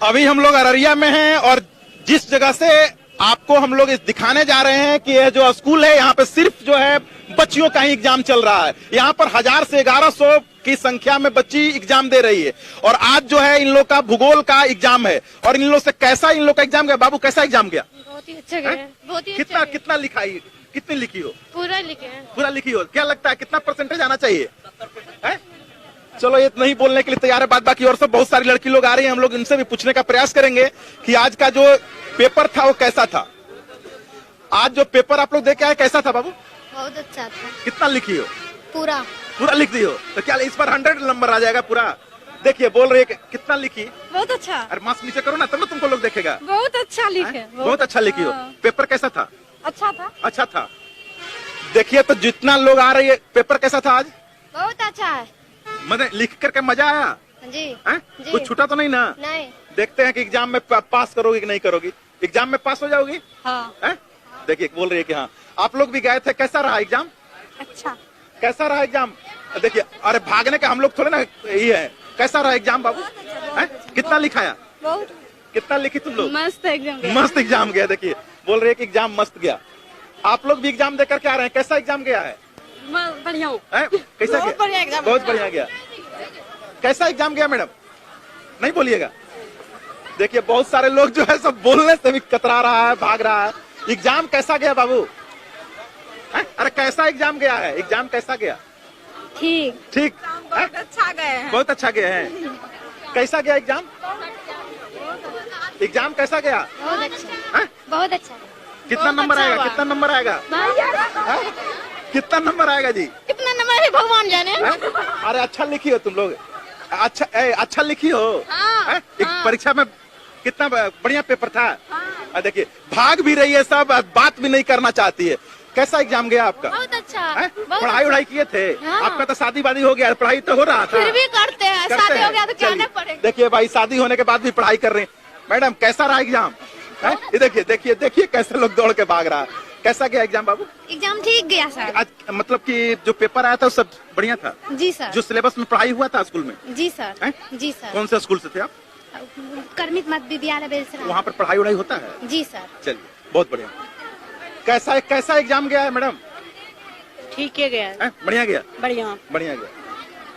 अभी हम लोग अररिया में हैं और जिस जगह से आपको हम लोग इस दिखाने जा रहे हैं कि यह जो स्कूल है यहाँ पे सिर्फ जो है बच्चियों का ही एग्जाम चल रहा है। यहाँ पर 1000 से 1100 की संख्या में बच्ची एग्जाम दे रही है और आज जो है इन लोग का भूगोल का एग्जाम है। और इन लोग से कैसा इन लोग का एग्जाम गया? बाबू कैसा एग्जाम गया? बहुत ही अच्छा गया है। बहुत ही कितना अच्छा कितना लिखाई, कितनी लिखी हो? पूरा लिखे हैं। पूरा लिखी हो? क्या लगता है कितना परसेंटेज आना चाहिए? है? चलो ये नहीं बोलने के लिए तैयार है, बात बाकी और सब बहुत सारी लड़की लोग आ रही हैं, हम लोग इनसे भी पूछने का प्रयास करेंगे कि आज का जो पेपर था वो कैसा था। आज जो पेपर आप लोग देख के आए कैसा था बाबू? बहुत अच्छा था। कितना लिखी हो? पूरा पूरा लिख दी हो तो क्या इस बार 100 नंबर आ जाएगा पूरा? देखिए बोल रही है कि कितना लिखी। बहुत अच्छा। अरे मास्क नीचे करो ना तब ना तुमको लोग देखेगा। बहुत अच्छा लिखे। बहुत अच्छा लिखी हो। पेपर कैसा था? अच्छा था। अच्छा था। देखिए तो जितना लोग आ रही है, पेपर कैसा था आज? बहुत अच्छा है मतलब लिख करके मजा आया जी। है? जी। कुछ छूटा तो नहीं ना? नहीं। देखते हैं कि एग्जाम में पास करोगी कि नहीं करोगी। एग्जाम में पास हो जाओगी? हाँ। है? देखिए बोल रही है कि हाँ। आप लोग भी गए थे, कैसा रहा एग्जाम? अच्छा। कैसा रहा एग्जाम? देखिए अरे भागने का हम लोग थोड़े ना ये है। कैसा रहा एग्जाम बाबू? है? कितना लिखाया? बहुत कितना लिखी तुम लोग? मस्त एग्जाम गया। मस्त एग्जाम गया। देखिए बोल रही है कि एग्जाम मस्त गया। आप लोग भी एग्जाम देकर के आ रहे हैं, कैसा एग्जाम गया है? बढ़िया। कैसा बहुत बढ़िया एग्जाम। बहुत बढ़िया गया। कैसा एग्जाम गया मैडम? नहीं बोलिएगा। देखिए बहुत सारे लोग जो है सब बोलने से भी कतरा रहा है, भाग रहा है। एग्जाम कैसा गया बाबू? अरे कैसा एग्जाम गया है? एग्जाम कैसा गया? ठीक। ठीक। बहुत अच्छा गए हैं। बहुत अच्छा गया है। कैसा गया एग्जाम? एग्जाम कैसा गया? बहुत अच्छा। बहुत अच्छा। कितना नंबर आएगा? कितना नंबर आएगा? कितना नंबर आएगा जी? कितना नंबर है भगवान जाने। अरे अच्छा लिखी हो तुम लोग। अच्छा लिखी हो। हाँ, एक हाँ। परीक्षा में कितना बढ़िया पेपर था। देखिए भाग भी रही है सब, बात भी नहीं करना चाहती है। कैसा एग्जाम गया आपका? बहुत अच्छा। पढ़ाई उढ़ाई किए थे? हाँ। आपका तो शादी वादी हो गया, पढ़ाई तो हो रहा था। फिर भी करते हैं। करते शादी हैं। हो गया तो क्या चलिए, पड़ेगा। देखिए भाई शादी होने के बाद भी पढ़ाई कर रहे हैं। मैडम कैसा रहा एग्जाम? ये देखिए देखिए देखिए कैसे लोग दौड़ के भाग रहा है। कैसा गया एग्जाम बाबू? एग्जाम ठीक गया सर। आज मतलब कि जो पेपर आया था वो सब बढ़िया था? जी सर। जो सिलेबस में पढ़ाई हुआ था स्कूल में? जी सर। हैं? जी सर। कौन से स्कूल से थे आप? कर्मित मध्य विद्यालय बेलसरा। वहाँ पर पढ़ाई उढ़ाई होता है? जी सर। चलिए बहुत बढ़िया। कैसा एग्जाम गया है मैडम? ठीक है गया। बढ़िया गया। बढ़िया। बढ़िया गया।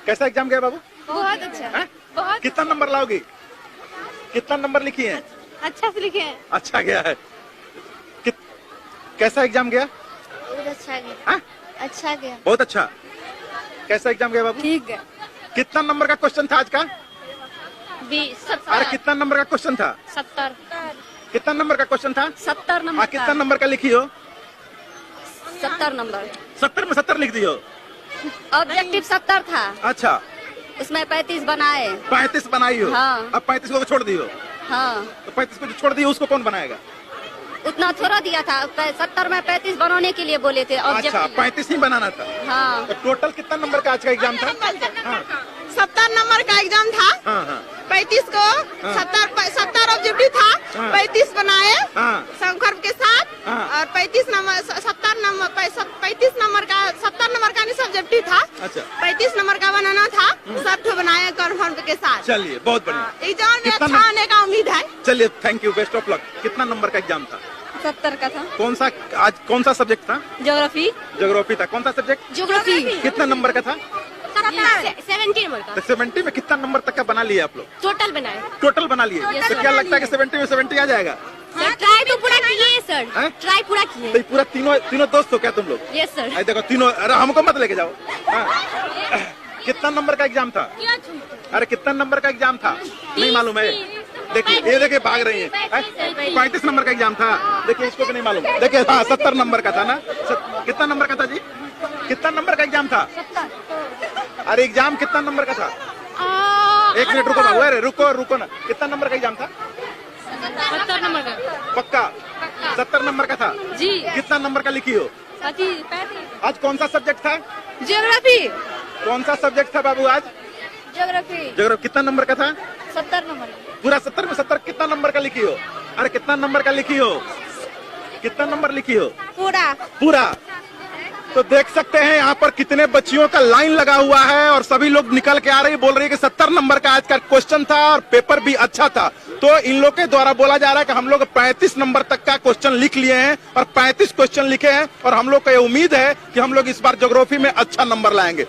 कैसा एग्जाम गया बाबू? बहुत अच्छा। बहुत कितना नंबर लाओगी? कितना नंबर लिखी है? अच्छा से लिखे हैं। अच्छा गया है। कैसा एग्जाम गया? बहुत अच्छा गया। अच्छा गया। बहुत अच्छा। कैसा एग्जाम गया बाबू? ठीक है। कितना नंबर का क्वेश्चन था आज का? 20। अरे कितना नंबर का क्वेश्चन था? 70। कितना नंबर का क्वेश्चन था? 70 नंबर। हाँ कितना नंबर का लिखी हो? 70 नंबर। 70 में 70 लिख दी हो? ऑब्जेक्टिव 70 था। अच्छा। उसमें 35 बनाए। 35 बनाई हो? हाँ। अब 35 को छोड़ दी हो? हाँ। तो 35 को जो छोड़ दी उसको कौन बनाएगा? उतना थोड़ा दिया था। 70 में 35 बनाने के लिए बोले थे। अच्छा 35 ही बनाना था। हाँ। तो टोटल कितना नंबर का आज का एग्जाम था? हाँ 70 नंबर का एग्जाम था। हाँ हाँ 35 को 70 ऑब्जेक्टिव था। हाँ। 35 बनाए हाँ संकल्प के साथ। हाँ। और 35 नंबर 35 नंबर का 70 नंबर का नहीं सब्जेक्टिव था। अच्छा 35 नंबर का बनाना था। सब ठो बनाए कन्फर्म के साथ। चलिए बहुत बढ़िया। एग्जाम में कितना अच्छा आने का उम्मीद है। चलिए thank you, best of luck. कितना नंबर का एग्जाम था? 70 का था। आज कौन सा सब्जेक्ट था? ज्योग्राफी। ज्योग्राफी था। कौन सा सब्जेक्ट? ज्योग्राफी। कितना नंबर का था? 70 नंबर का। 70 में कितना नंबर तक का बना लिए आप लोग? टोटल बनाए। टोटल बना लिए। Yes, तो sir। क्या लगता है कि 70 में 70 आ जाएगा? सर ट्राई तो पूरा किए सर। हैं? ट्राई पूरा किए। तो ये पूरा तीनों दोस्त हो क्या तुम लोग? Yes sir. अरे देखो तीनों, अरे हमको मत लेके जाओ। हाँ। कितना नंबर का एग्जाम था? अरे कितना नंबर का एग्जाम था? नहीं मालूम है। देखिए ये देखिए भाग रही है। 35 नंबर का एग्जाम था। देखिए इसको भी नहीं मालूम। देखिए हाँ 70 नंबर का था ना? कितना नंबर का था जी? कितना नंबर का एग्जाम था? अरे एग्जाम कितना नंबर का था? एक मिनट रुको बाबू, अरे रुको ना। कितना नंबर का एग्जाम था? 70 नंबर का। पक्का 70 नंबर का था? जी। कितना नंबर का लिखी हो? 35। आज कौन सा सब्जेक्ट था? ज्योग्राफी। कौन सा सब्जेक्ट था बाबू आज? ज्योग्राफी। ज्योग्राफी। कितना नंबर का था? 70 नंबर। पूरा 70 में 70 कितना नंबर का लिखी हो? अरे कितना नंबर का लिखी हो? कितना नंबर लिखी हो? पूरा। तो देख सकते हैं यहाँ पर कितने बच्चियों का लाइन लगा हुआ है और सभी लोग निकल के आ रही है, बोल रही है कि 70 नंबर का आज का क्वेश्चन था और पेपर भी अच्छा था। तो इन लोग के द्वारा बोला जा रहा है कि हम लोग 35 नंबर तक का क्वेश्चन लिख लिए हैं और 35 क्वेश्चन लिखे हैं और हम लोग को ये उम्मीद है कि हम लोग इस बार ज्योग्राफी में अच्छा नंबर लाएंगे।